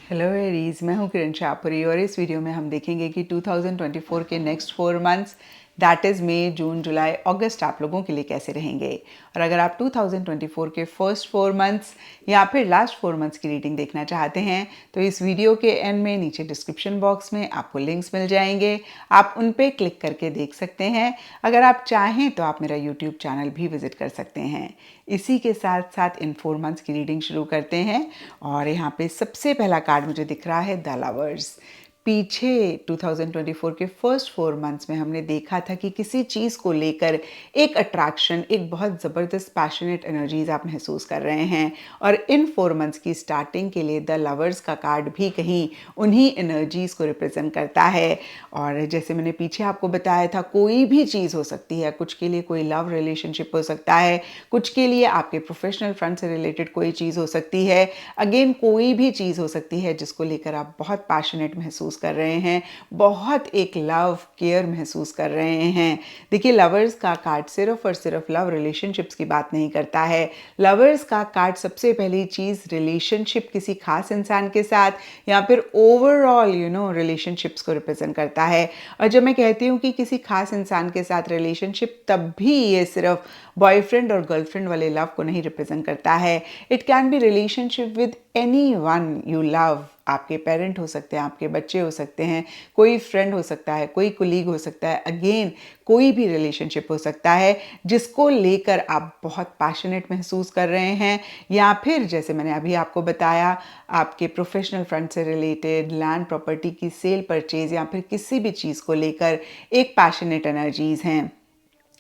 Hello Aries, मैं हूँ किरण शाहपुरी और इस वीडियो में हम देखेंगे कि 2024 के नेक्स्ट 4 मंथ्स दैट इज़ मई, जून, जुलाई, अगस्त आप लोगों के लिए कैसे रहेंगे। और अगर आप 2024 के फर्स्ट 4 मंथ्स या फिर लास्ट 4 मंथ्स की रीडिंग देखना चाहते हैं तो इस वीडियो के एंड में नीचे डिस्क्रिप्शन बॉक्स में आपको लिंक्स मिल जाएंगे, आप उन पे क्लिक करके देख सकते हैं। अगर आप चाहें तो आप मेरा यूट्यूब चैनल भी विजिट कर सकते हैं। इसी के साथ साथ इन 4 मंथ्स की रीडिंग शुरू करते हैं। और यहाँ पे सबसे पहला कार्ड मुझे दिख रहा है द लवर्स। पीछे 2024 के फर्स्ट 4 मंथ्स में हमने देखा था कि किसी चीज़ को लेकर एक अट्रैक्शन, एक बहुत ज़बरदस्त पैशनेट एनर्जीज आप महसूस कर रहे हैं। और इन 4 मंथ्स की स्टार्टिंग के लिए द लवर्स का कार्ड भी कहीं उन्हीं एनर्जीज को रिप्रेजेंट करता है। और जैसे मैंने पीछे आपको बताया था, कोई भी चीज़ हो सकती है। कुछ के लिए कोई लव रिलेशनशिप हो सकता है, कुछ के लिए आपके प्रोफेशनल फ्रंट से रिलेटेड कोई चीज़ हो सकती है। अगेन कोई भी चीज़ हो सकती है जिसको लेकर आप बहुत पैशनेट महसूस कर रहे हैं, बहुत एक लव केयर महसूस कर रहे हैं। देखिए, लवर्स का कार्ड सिर्फ और सिर्फ लव रिलेशनशिप्स की बात नहीं करता है। लवर्स का कार्ड सबसे पहली चीज़ रिलेशनशिप किसी खास इंसान के साथ या फिर ओवरऑल रिलेशनशिप्स को रिप्रेजेंट करता है। और जब मैं कहती हूँ कि किसी खास इंसान के साथ रिलेशनशिप, तब भी ये सिर्फ बॉयफ्रेंड और गर्लफ्रेंड वाले लव को नहीं रिप्रेजेंट करता है। It can be relationship with any one you love. आपके पेरेंट हो सकते हैं, आपके बच्चे हो सकते हैं, कोई फ्रेंड हो सकता है, कोई कुलीग हो सकता है। अगेन कोई भी रिलेशनशिप हो सकता है जिसको लेकर आप बहुत पैशनेट महसूस कर रहे हैं। या फिर जैसे मैंने अभी आपको बताया, आपके प्रोफेशनल फ्रंट से रिलेटेड लैंड प्रॉपर्टी की सेल परचेज या फिर किसी भी चीज़ को लेकर एक पैशनेट एनर्जीज हैं।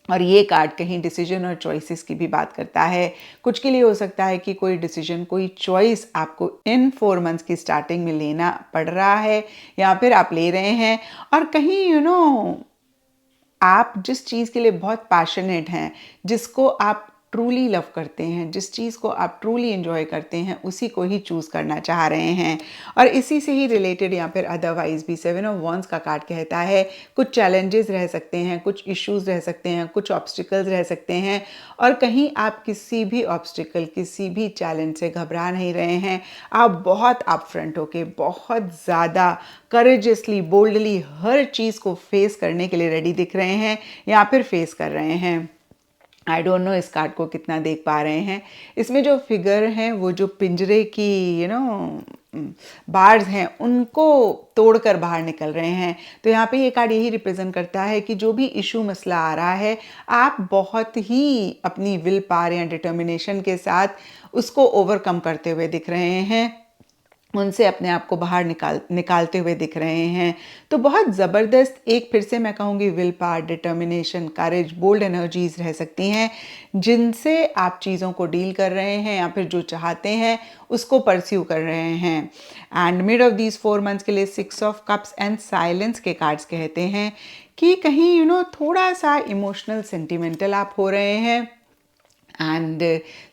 और ये कार्ड कहीं डिसीजन और चॉइसेस की भी बात करता है। कुछ के लिए हो सकता है कि कोई डिसीजन, कोई चॉइस आपको इन 4 मंथ्स की स्टार्टिंग में लेना पड़ रहा है या फिर आप ले रहे हैं। और कहीं आप जिस चीज़ के लिए बहुत पैशनेट हैं, जिसको आप ट्रूली लव करते हैं, जिस चीज़ को आप ट्रूली एंजॉय करते हैं, उसी को ही चूज़ करना चाह रहे हैं। और इसी से ही रिलेटेड या फिर अदरवाइज भी 7 ऑफ वॉन्ड्स का कार्ड कहता है कुछ चैलेंजेस रह सकते हैं, कुछ इश्यूज रह सकते हैं, कुछ ऑब्स्टिकल्स रह सकते हैं। और कहीं आप किसी भी ऑब्स्टिकल, किसी भी चैलेंज से घबरा नहीं रहे हैं। आप बहुत अपफ्रंट होके, बहुत ज़्यादा करेजियसली, बोल्डली हर चीज़ को फेस करने के लिए रेडी दिख रहे हैं या फिर फेस कर रहे हैं। आई डोंट नो इस कार्ड को कितना देख पा रहे हैं। इसमें जो फिगर हैं वो जो पिंजरे की बार्स हैं उनको तोड़कर बाहर निकल रहे हैं। तो यहाँ पे ये कार्ड यही रिप्रेजेंट करता है कि जो भी इशू मसला आ रहा है, आप बहुत ही अपनी विल पावर या डिटर्मिनेशन के साथ उसको ओवरकम करते हुए दिख रहे हैं, उनसे अपने आप को बाहर निकालते हुए दिख रहे हैं। तो बहुत ज़बरदस्त, एक फिर से मैं कहूँगी, will power, determination, courage, bold energies रह सकती हैं जिनसे आप चीज़ों को डील कर रहे हैं या फिर जो चाहते हैं उसको परस्यू कर रहे हैं। And mid of these 4 months के लिए 6 ऑफ कप्स एंड साइलेंस के कार्ड्स कहते हैं कि कहीं थोड़ा सा इमोशनल, सेंटिमेंटल आप हो रहे हैं। एंड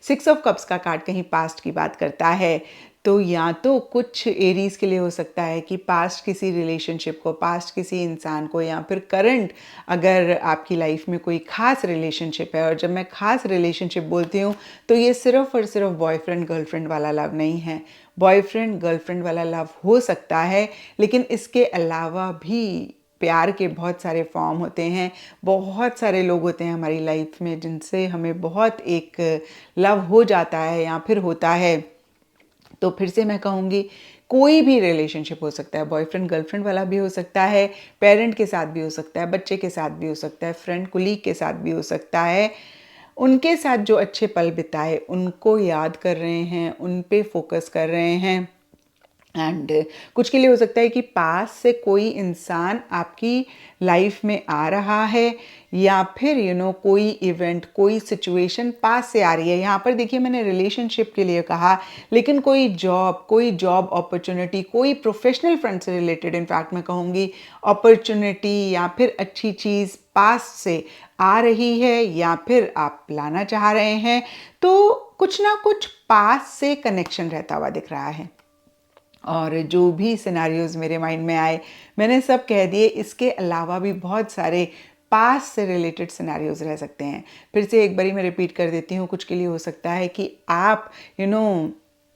6 ऑफ कप्स का कार्ड कहीं पास्ट की बात करता है। तो या तो कुछ एरीज के लिए हो सकता है कि पास्ट किसी रिलेशनशिप को, पास्ट किसी इंसान को, या फिर करंट अगर आपकी लाइफ में कोई खास रिलेशनशिप है। और जब मैं खास रिलेशनशिप बोलती हूँ तो ये सिर्फ और सिर्फ बॉयफ्रेंड गर्लफ्रेंड वाला लव नहीं है। बॉयफ्रेंड गर्लफ्रेंड वाला लव हो सकता है, लेकिन इसके अलावा भी प्यार के बहुत सारे फॉर्म होते हैं। बहुत सारे लोग होते हैं हमारी लाइफ में जिनसे हमें बहुत एक लव हो जाता है या फिर होता है। तो फिर से मैं कहूँगी, कोई भी रिलेशनशिप हो सकता है, बॉयफ्रेंड गर्लफ्रेंड वाला भी हो सकता है, पेरेंट के साथ भी हो सकता है, बच्चे के साथ भी हो सकता है, फ्रेंड कुलीग के साथ भी हो सकता है। उनके साथ जो अच्छे पल बिताए उनको याद कर रहे हैं, उन पे फोकस कर रहे हैं। एंड कुछ के लिए हो सकता है कि पास से कोई इंसान आपकी लाइफ में आ रहा है या फिर कोई इवेंट, कोई सिचुएशन पास से आ रही है। यहाँ पर देखिए, मैंने रिलेशनशिप के लिए कहा, लेकिन कोई जॉब अपॉर्चुनिटी, कोई प्रोफेशनल फ्रंट से रिलेटेड, इनफैक्ट मैं कहूँगी अपॉर्चुनिटी या फिर अच्छी चीज़ पास से आ रही है या फिर आप लाना चाह रहे हैं। तो कुछ ना कुछ पास से कनेक्शन रहता हुआ दिख रहा है। और जो भी सिनेरियोज मेरे माइंड में आए मैंने सब कह दिए। इसके अलावा भी बहुत सारे पास से रिलेटेड सिनेरियोज रह सकते हैं। फिर से एक बारी मैं रिपीट कर देती हूँ, कुछ के लिए हो सकता है कि आप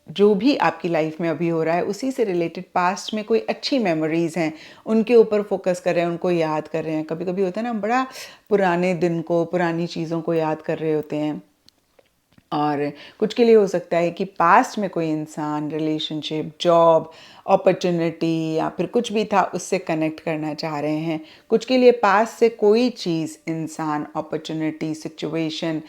जो भी आपकी लाइफ में अभी हो रहा है उसी से रिलेटेड पास्ट में कोई अच्छी मेमोरीज हैं, उनके ऊपर फोकस कर रहे हैं, उनको याद कर रहे हैं। कभी कभी होता है ना, बड़ा पुराने दिन को, पुरानी चीज़ों को याद कर रहे होते हैं। और कुछ के लिए हो सकता है कि पास्ट में कोई इंसान, रिलेशनशिप, जॉब, अपॉर्चुनिटी या फिर कुछ भी था उससे कनेक्ट करना चाह रहे हैं। कुछ के लिए पास्ट से कोई चीज़, इंसान, अपॉर्चुनिटी, सिचुएशन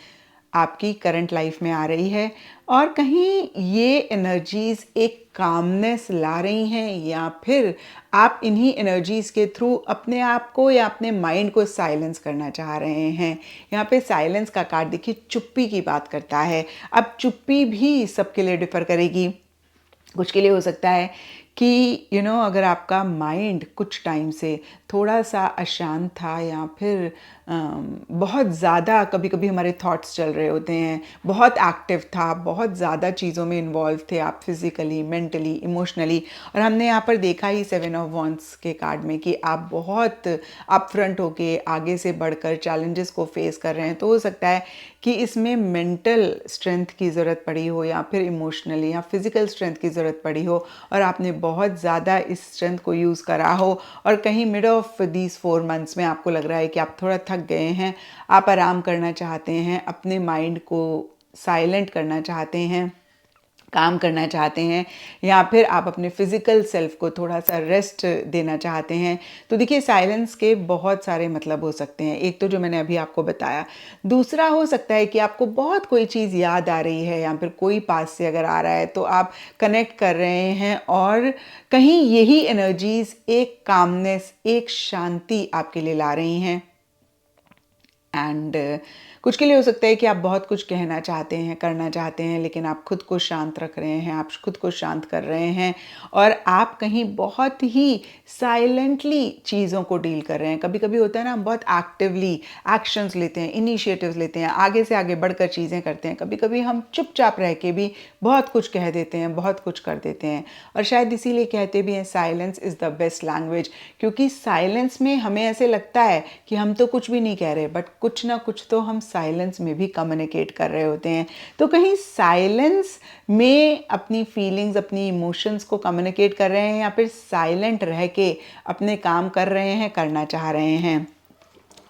आपकी करंट लाइफ में आ रही है और कहीं ये एनर्जीज एक कामनेस ला रही हैं, या फिर आप इन्हीं एनर्जीज के थ्रू अपने आप को या अपने माइंड को साइलेंस करना चाह रहे हैं। यहाँ पे साइलेंस का कार्ड देखिए चुप्पी की बात करता है। अब चुप्पी भी सबके लिए डिफर करेगी। कुछ के लिए हो सकता है कि अगर आपका माइंड कुछ टाइम से थोड़ा सा अशांत था, या फिर बहुत ज़्यादा कभी कभी हमारे थॉट्स चल रहे होते हैं, बहुत एक्टिव था, बहुत ज़्यादा चीज़ों में इन्वॉल्व थे आप, फिज़िकली, मेंटली, इमोशनली। और हमने यहाँ पर देखा ही 7 ऑफ वॉन्ड्स के कार्ड में कि आप बहुत अपफ्रंट होके आगे से बढ़कर चैलेंजेस को फेस कर रहे हैं। तो हो सकता है कि इसमें मेंटल स्ट्रेंथ की ज़रूरत पड़ी हो, या फिर इमोशनली या फिज़िकल स्ट्रेंथ की ज़रूरत पड़ी हो, और आपने बहुत ज़्यादा इस स्ट्रेंथ को यूज़ करा हो, और कहीं मिड ऑफ दीज 4 मंथ्स में आपको लग रहा है कि आप थोड़ा थक गए हैं, आप आराम करना चाहते हैं, अपने माइंड को साइलेंट करना चाहते हैं, काम करना चाहते हैं, या फिर आप अपने फिज़िकल सेल्फ को थोड़ा सा रेस्ट देना चाहते हैं। तो देखिए साइलेंस के बहुत सारे मतलब हो सकते हैं। एक तो जो मैंने अभी आपको बताया, दूसरा हो सकता है कि आपको बहुत कोई चीज़ याद आ रही है, या फिर कोई पास से अगर आ रहा है तो आप कनेक्ट कर रहे हैं, और कहीं यही एनर्जीज एक कामनेस, एक शांति आपके लिए ला रही हैं। एंड कुछ के लिए हो सकता है कि आप बहुत कुछ कहना चाहते हैं, करना चाहते हैं, लेकिन आप खुद को शांत रख रहे हैं, आप खुद को शांत कर रहे हैं, और आप कहीं बहुत ही साइलेंटली चीज़ों को डील कर रहे हैं। कभी कभी होता है ना, हम बहुत एक्टिवली एक्शंस लेते हैं, इनिशिएटिव्स लेते हैं, आगे से आगे बढ़कर चीज़ें करते हैं। कभी कभी हम चुपचाप रह के भी बहुत कुछ कह देते हैं, बहुत कुछ कर देते हैं। और शायद इसीलिए कहते भी हैं silence is the best language, क्योंकि साइलेंस में हमें ऐसे लगता है कि हम तो कुछ भी नहीं कह रहे, बट कुछ ना कुछ तो हम साइलेंस में भी कम्युनिकेट कर रहे होते हैं। तो कहीं साइलेंस में अपनी फीलिंग्स, अपनी इमोशंस को कम्युनिकेट कर रहे हैं, या फिर साइलेंट रह के अपने काम कर रहे हैं, करना चाह रहे हैं।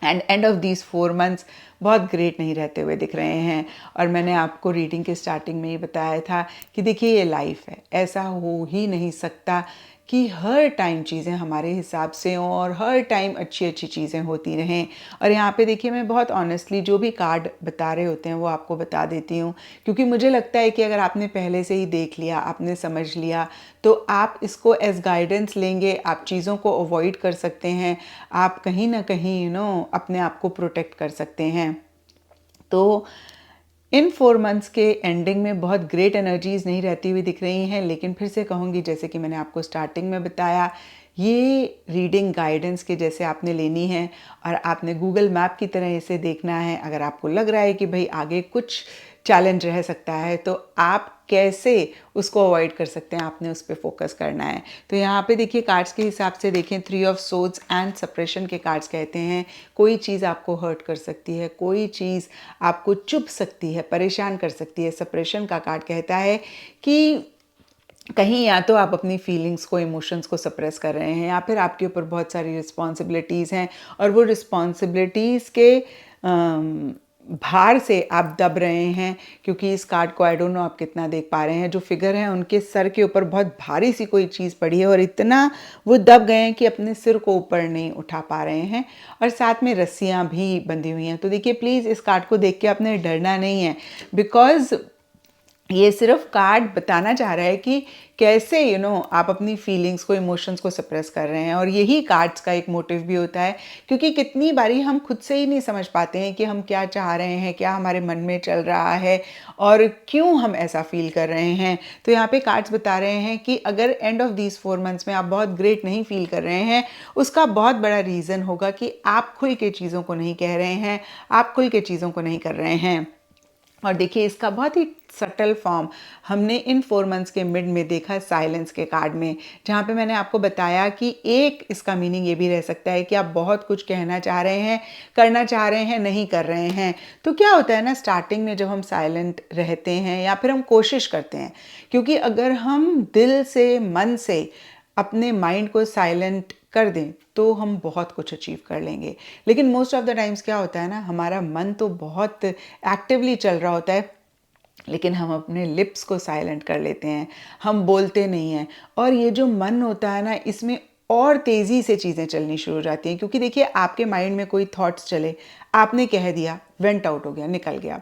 And end of these 4 months बहुत ग्रेट नहीं रहते हुए दिख रहे हैं। और मैंने आपको रीडिंग के स्टार्टिंग में ही बताया था कि देखिए ये लाइफ है, ऐसा हो ही नहीं सकता कि हर टाइम चीज़ें हमारे हिसाब से हों और हर टाइम अच्छी अच्छी चीज़ें होती रहें। और यहाँ पे देखिए मैं बहुत ऑनेस्टली जो भी कार्ड बता रहे होते हैं वो आपको बता देती हूँ, क्योंकि मुझे लगता है कि अगर आपने पहले से ही देख लिया, आपने समझ लिया, तो आप इसको एज गाइडेंस लेंगे, आप चीज़ों को अवॉइड कर सकते हैं, आप कहीं ना कहीं अपने आप को प्रोटेक्ट कर सकते हैं। तो इन 4 मंथ्स के एंडिंग में बहुत ग्रेट एनर्जीज नहीं रहती हुई दिख रही हैं, लेकिन फिर से कहूँगी, जैसे कि मैंने आपको स्टार्टिंग में बताया, ये रीडिंग गाइडेंस के जैसे आपने लेनी है, और आपने गूगल मैप की तरह इसे देखना है। अगर आपको लग रहा है कि भाई आगे कुछ चैलेंज रह सकता है, तो आप कैसे उसको अवॉइड कर सकते हैं, आपने उस पर फोकस करना है। तो यहाँ पे देखिए कार्ड्स के हिसाब से देखें, 3 ऑफ सोर्ड्स एंड सप्रेशन के कार्ड्स कहते हैं कोई चीज़ आपको हर्ट कर सकती है, कोई चीज़ आपको चुभ सकती है, परेशान कर सकती है। सप्रेशन का कार्ड कहता है कि कहीं या तो आप अपनी फीलिंग्स को, इमोशंस को सप्रेस कर रहे हैं, या फिर आपके ऊपर बहुत सारी रिस्पॉन्सिबिलिटीज़ हैं, और वो रिस्पॉन्सिबिलिटीज़ के भार से आप दब रहे हैं। क्योंकि इस कार्ड को, आई डोंट नो आप कितना देख पा रहे हैं, जो फिगर हैं उनके सर के ऊपर बहुत भारी सी कोई चीज़ पड़ी है, और इतना वो दब गए हैं कि अपने सिर को ऊपर नहीं उठा पा रहे हैं, और साथ में रस्सियाँ भी बंधी हुई हैं। तो देखिए प्लीज़ इस कार्ड को देख के आपने डरना नहीं है, बिकॉज ये सिर्फ कार्ड बताना चाह रहा है कि कैसे आप अपनी फीलिंग्स को, इमोशंस को सप्रेस कर रहे हैं। और यही कार्ड्स का एक मोटिव भी होता है, क्योंकि कितनी बारी हम खुद से ही नहीं समझ पाते हैं कि हम क्या चाह रहे हैं, क्या हमारे मन में चल रहा है, और क्यों हम ऐसा फील कर रहे हैं। तो यहाँ पे कार्ड्स बता रहे हैं कि अगर एंड ऑफ दीज 4 मंथ्स में आप बहुत ग्रेट नहीं फील कर रहे हैं, उसका बहुत बड़ा रीज़न होगा कि आप खुल के चीज़ों को नहीं कह रहे हैं, आप खुल के चीज़ों को नहीं कर रहे हैं। और देखिए इसका बहुत ही सटल फॉर्म हमने इन 4 मंथ्स के मिड में देखा साइलेंस के कार्ड में, जहाँ पे मैंने आपको बताया कि एक इसका मीनिंग ये भी रह सकता है कि आप बहुत कुछ कहना चाह रहे हैं, करना चाह रहे हैं, नहीं कर रहे हैं। तो क्या होता है ना, स्टार्टिंग में जब हम साइलेंट रहते हैं या फिर हम कोशिश करते हैं, क्योंकि अगर हम दिल से, मन से अपने माइंड को साइलेंट कर दें तो हम बहुत कुछ अचीव कर लेंगे। लेकिन मोस्ट ऑफ द टाइम्स क्या होता है ना, हमारा मन तो बहुत एक्टिवली चल रहा होता है, लेकिन हम अपने लिप्स को साइलेंट कर लेते हैं, हम बोलते नहीं हैं। और ये जो मन होता है ना, इसमें और तेज़ी से चीज़ें चलनी शुरू हो जाती हैं, क्योंकि देखिए आपके माइंड में कोई थॉट्स चले, आपने कह दिया, वेंट आउट हो गया, निकल गया।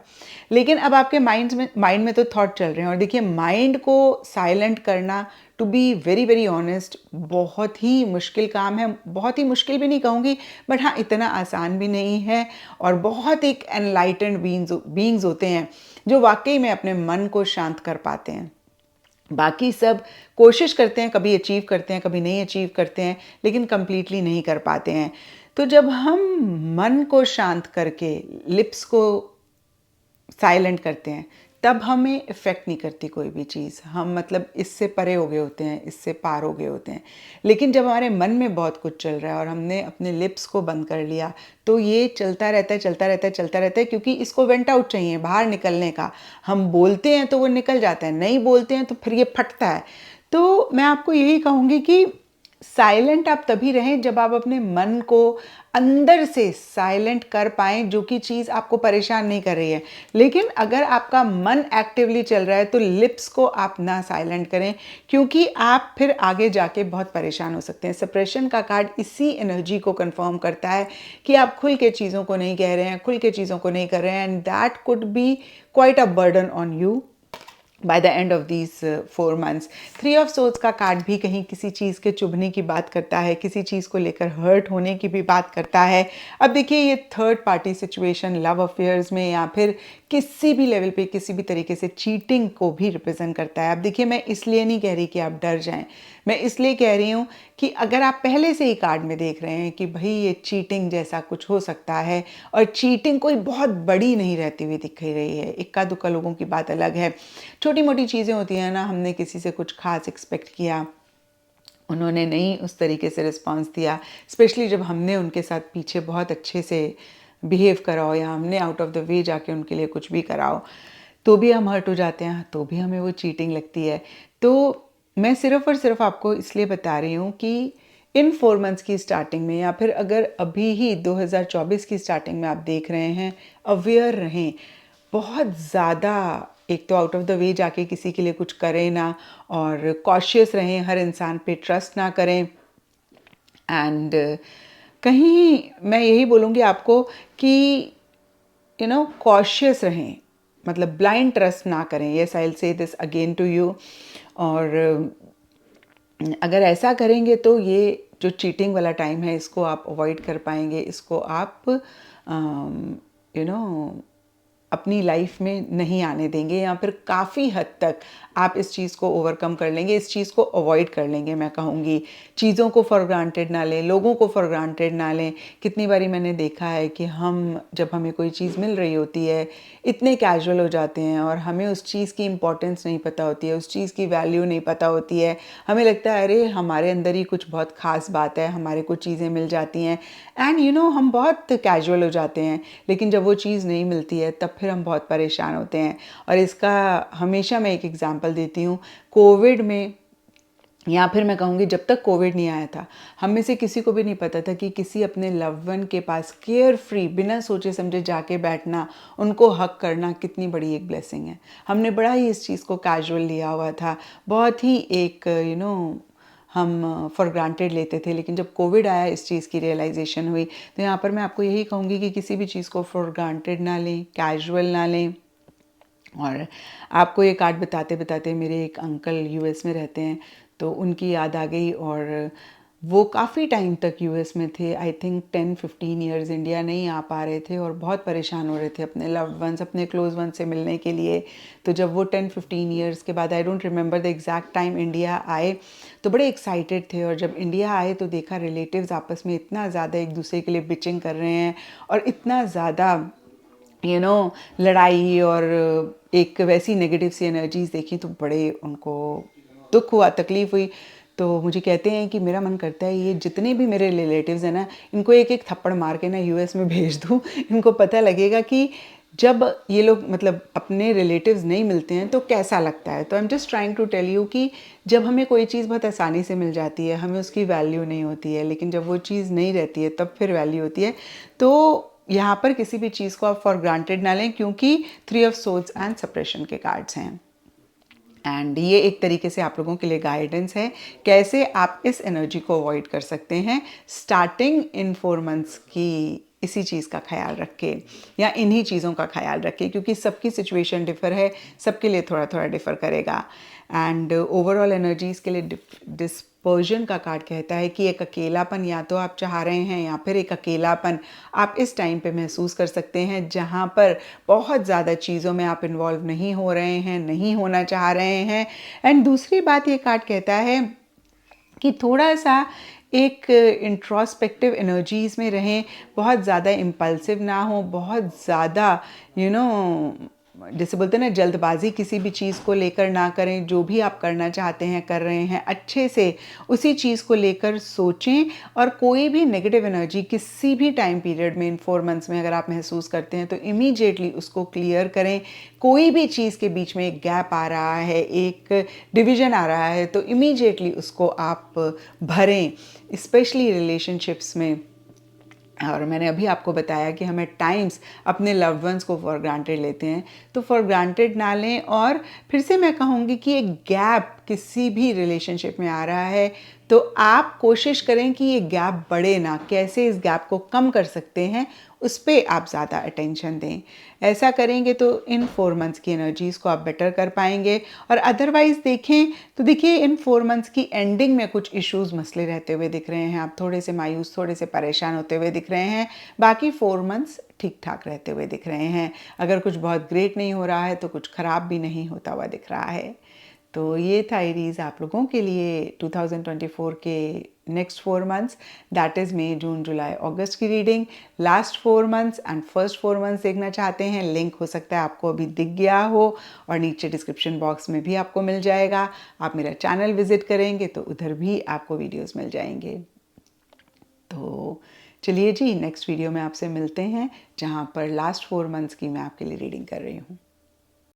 लेकिन अब आपके माइंड में तो थॉट चल रहे हैं, और देखिए माइंड को साइलेंट करना, to be very very honest, बहुत ही मुश्किल काम है। बहुत ही मुश्किल भी नहीं कहूँगी, बट हाँ इतना आसान भी नहीं है। और बहुत एक एनलाइटेंड बीइंग्स होते हैं जो वाकई में अपने मन को शांत कर पाते हैं। बाकी सब कोशिश करते हैं, कभी अचीव करते हैं, कभी नहीं अचीव करते हैं, लेकिन कंप्लीटली नहीं कर पाते हैं। तो जब हम मन को शांत करके लिप्स को साइलेंट करते हैं, तब हमें इफ़ेक्ट नहीं करती कोई भी चीज़। हम मतलब इससे परे हो गए होते हैं, इससे पार हो गए होते हैं। लेकिन जब हमारे मन में बहुत कुछ चल रहा है और हमने अपने लिप्स को बंद कर लिया, तो ये चलता रहता है, चलता रहता है, चलता रहता है, क्योंकि इसको वेंट आउट चाहिए, बाहर निकलने का। हम बोलते हैं तो वो निकल जाता है, नहीं बोलते हैं तो फिर ये फटता है। तो मैं आपको यही कहूँगी कि साइलेंट आप तभी रहें जब आप अपने मन को अंदर से साइलेंट कर पाएँ, जो कि चीज़ आपको परेशान नहीं कर रही है। लेकिन अगर आपका मन एक्टिवली चल रहा है तो लिप्स को आप ना साइलेंट करें, क्योंकि आप फिर आगे जाके बहुत परेशान हो सकते हैं। सप्रेशन का कार्ड इसी एनर्जी को कंफर्म करता है कि आप खुल के चीज़ों को नहीं कह रहे हैं, खुल के चीज़ों को नहीं कर रहे हैं, and that could be quite a burden on you by the end of these 4 months. 3 of swords का कार्ड भी कहीं किसी चीज़ के चुभने की बात करता है, किसी चीज़ को लेकर हर्ट होने की भी बात करता है। अब देखिए ये third party situation love affairs में या फिर किसी भी लेवल पे किसी भी तरीके से चीटिंग को भी रिप्रेजेंट करता है। अब देखिए मैं इसलिए नहीं कह रही कि आप डर जाएं, मैं इसलिए कह रही हूँ कि अगर आप पहले से ही कार्ड में देख रहे हैं कि भाई ये चीटिंग जैसा कुछ हो सकता है, और चीटिंग कोई बहुत बड़ी नहीं रहती हुई दिख रही है, इक्का दुक्का लोगों की बात अलग है, छोटी मोटी चीज़ें होती हैं ना, हमने किसी से कुछ खास एक्सपेक्ट किया, उन्होंने नहीं उस तरीके से रिस्पॉन्स दिया, स्पेशली जब हमने उनके साथ पीछे बहुत अच्छे से बिहेव करा हो या हमने आउट ऑफ द वे जाके उनके लिए कुछ भी करा हो, तो भी हम हर्ट हो जाते हैं, तो भी हमें वो चीटिंग लगती है। तो मैं सिर्फ़ और सिर्फ आपको इसलिए बता रही हूँ कि इन 4 मंथ्स की स्टार्टिंग में या फिर अगर अभी ही 2024 की स्टार्टिंग में आप देख रहे हैं, अवेयर रहें। बहुत ज़्यादा एक तो आउट ऑफ द वे जाके किसी के लिए कुछ करें ना, और कॉशियस रहें, हर इंसान पे ट्रस्ट ना करें। एंड कहीं मैं यही बोलूँगी आपको कि कॉशियस रहें, मतलब ब्लाइंड ट्रस्ट ना करें। Yes, I will say this again to you. और अगर ऐसा करेंगे तो ये जो चीटिंग वाला टाइम है, इसको आप अवॉइड कर पाएंगे, इसको आप अपनी लाइफ में नहीं आने देंगे, या फिर काफ़ी हद तक आप इस चीज़ को ओवरकम कर लेंगे, इस चीज़ को अवॉइड कर लेंगे। मैं कहूँगी चीज़ों को फॉर ग्रांटेड ना लें, लोगों को फॉर ग्रांटेड ना लें। कितनी बारी मैंने देखा है कि हम जब हमें कोई चीज़ मिल रही होती है, इतने कैजुअल हो जाते हैं और हमें उस चीज़ की इम्पोर्टेंस नहीं पता होती है, उस चीज़ की वैल्यू नहीं पता होती है। हमें लगता है अरे हमारे अंदर ही कुछ बहुत ख़ास बात है, हमारे कुछ चीज़ें मिल जाती हैं, एंड हम बहुत कैजुअल हो जाते हैं। लेकिन जब वो चीज़ नहीं मिलती है तब फिर हम बहुत परेशान होते हैं। और इसका हमेशा मैं एक एग्जांपल देती हूँ, कोविड में, या फिर मैं कहूँगी जब तक कोविड नहीं आया था, हम में से किसी को भी नहीं पता था कि किसी अपने लव्ड वन के पास केयर फ्री बिना सोचे समझे जाके बैठना, उनको हक करना कितनी बड़ी एक ब्लेसिंग है। हमने बड़ा ही इस चीज़ को कैजुअल लिया हुआ था, बहुत ही एक हम फॉर ग्रांटेड लेते थे। लेकिन जब कोविड आया, इस चीज़ की रियलाइजेशन हुई। तो यहाँ पर मैं आपको यही कहूँगी कि किसी भी चीज़ को फॉर ग्रांटेड ना लें, कैजुअल ना लें। और आपको ये कार्ड बताते बताते मेरे एक अंकल यूएस में रहते हैं, तो उनकी याद आ गई। और वो काफ़ी टाइम तक यूएस में थे, आई थिंक 10-15 ईयर्स इंडिया नहीं आ पा रहे थे और बहुत परेशान हो रहे थे अपने लव्ड वंस, अपने क्लोज वन से मिलने के लिए। तो जब वो 10-15 ईयर्स के बाद, I don't remember the exact time, India आए तो बड़े एक्साइटेड थे। और जब इंडिया आए तो देखा रिलेटिव्स आपस में इतना ज़्यादा एक दूसरे के लिए बिचिंग कर रहे हैं और इतना ज़्यादा लड़ाई और एक वैसी नेगेटिव सी एनर्जीज देखी तो बड़े उनको दुख हुआ, तकलीफ हुई। तो मुझे कहते हैं कि मेरा मन करता है ये जितने भी मेरे रिलेटिव्स हैं ना, इनको एक एक थप्पड़ मार के ना यूएस में भेज दूँ। इनको पता लगेगा कि जब ये लोग मतलब अपने रिलेटिव्स नहीं मिलते हैं तो कैसा लगता है। तो I am just trying to tell you कि जब हमें कोई चीज़ बहुत आसानी से मिल जाती है हमें उसकी वैल्यू नहीं होती है, लेकिन जब वो चीज़ नहीं रहती है तब फिर वैल्यू होती है। तो यहाँ पर किसी भी चीज़ को आप फॉर ग्रांटेड ना लें, क्योंकि 3 ऑफ सोर्ड्स एंड सेपरेशन के कार्ड्स हैं। एंड ये एक तरीके से आप लोगों के लिए गाइडेंस है कैसे आप इस एनर्जी को अवॉइड कर सकते हैं स्टार्टिंग इन 4 मंथ्स की। इसी चीज़ का ख्याल रख के या इन्हीं चीज़ों का ख्याल रखें, क्योंकि सबकी सिचुएशन डिफ़र है, सबके लिए थोड़ा थोड़ा डिफ़र करेगा। एंड ओवरऑल एनर्जीज़ के लिए डिस्पर्जन का कार्ड कहता है कि एक अकेलापन या तो आप चाह रहे हैं या फिर एक अकेलापन आप इस टाइम पे महसूस कर सकते हैं जहाँ पर बहुत ज़्यादा चीज़ों में आप इन्वॉल्व नहीं हो रहे हैं, नहीं होना चाह रहे हैं। एंड दूसरी बात ये कार्ड कहता है कि थोड़ा सा एक इंट्रोस्पेक्टिव एनर्जीज़ में रहें, बहुत ज़्यादा इम्पल्सिव ना हो, बहुत ज़्यादा जैसे बोलते हैं ना जल्दबाजी किसी भी चीज़ को लेकर ना करें। जो भी आप करना चाहते हैं कर रहे हैं अच्छे से उसी चीज़ को लेकर सोचें। और कोई भी नेगेटिव एनर्जी किसी भी टाइम पीरियड में इन 4 मंथ्स में अगर आप महसूस करते हैं तो इमीडिएटली उसको क्लियर करें। कोई भी चीज़ के बीच में एक गैप आ रहा है, एक डिवीज़न आ रहा है, तो इमीडिएटली उसको आप भरें, स्पेशली रिलेशनशिप्स में। और मैंने अभी आपको बताया कि हमें टाइम्स अपने लव्ड वंस को फॉर ग्रांटेड लेते हैं, तो फॉर ग्रांटेड ना लें। और फिर से मैं कहूँगी कि एक गैप किसी भी रिलेशनशिप में आ रहा है तो आप कोशिश करें कि ये गैप बढ़े ना, कैसे इस गैप को कम कर सकते हैं उस पर आप ज़्यादा अटेंशन दें। ऐसा करेंगे तो इन 4 मंथ्स की एनर्जीज़ को आप बेटर कर पाएंगे। और अदरवाइज़ देखें तो देखिए इन 4 मंथ्स की एंडिंग में कुछ इश्यूज़ मसले रहते हुए दिख रहे हैं, आप थोड़े से मायूस थोड़े से परेशान होते हुए दिख रहे हैं। बाकी 4 मंथ्स ठीक ठाक रहते हुए दिख रहे हैं। अगर कुछ बहुत ग्रेट नहीं हो रहा है तो कुछ ख़राब भी नहीं होता हुआ दिख रहा है। तो ये था एरीज़ आप लोगों के लिए 2024 के नेक्स्ट 4 मंथ्स, दैट इज़ मई, जून, जुलाई, अगस्त की reading. Last 4 months and first 4 months देखना चाहते हैं, लिंक हो सकता है आपको अभी दिख गया हो और नीचे डिस्क्रिप्शन बॉक्स में भी आपको मिल जाएगा। आप मेरा चैनल विजिट करेंगे तो उधर भी आपको वीडियोस मिल जाएंगे। तो चलिए जी, नेक्स्ट वीडियो में आपसे मिलते हैं जहाँ पर लास्ट 4 मंथ्स की मैं आपके लिए रीडिंग कर रही हूँ।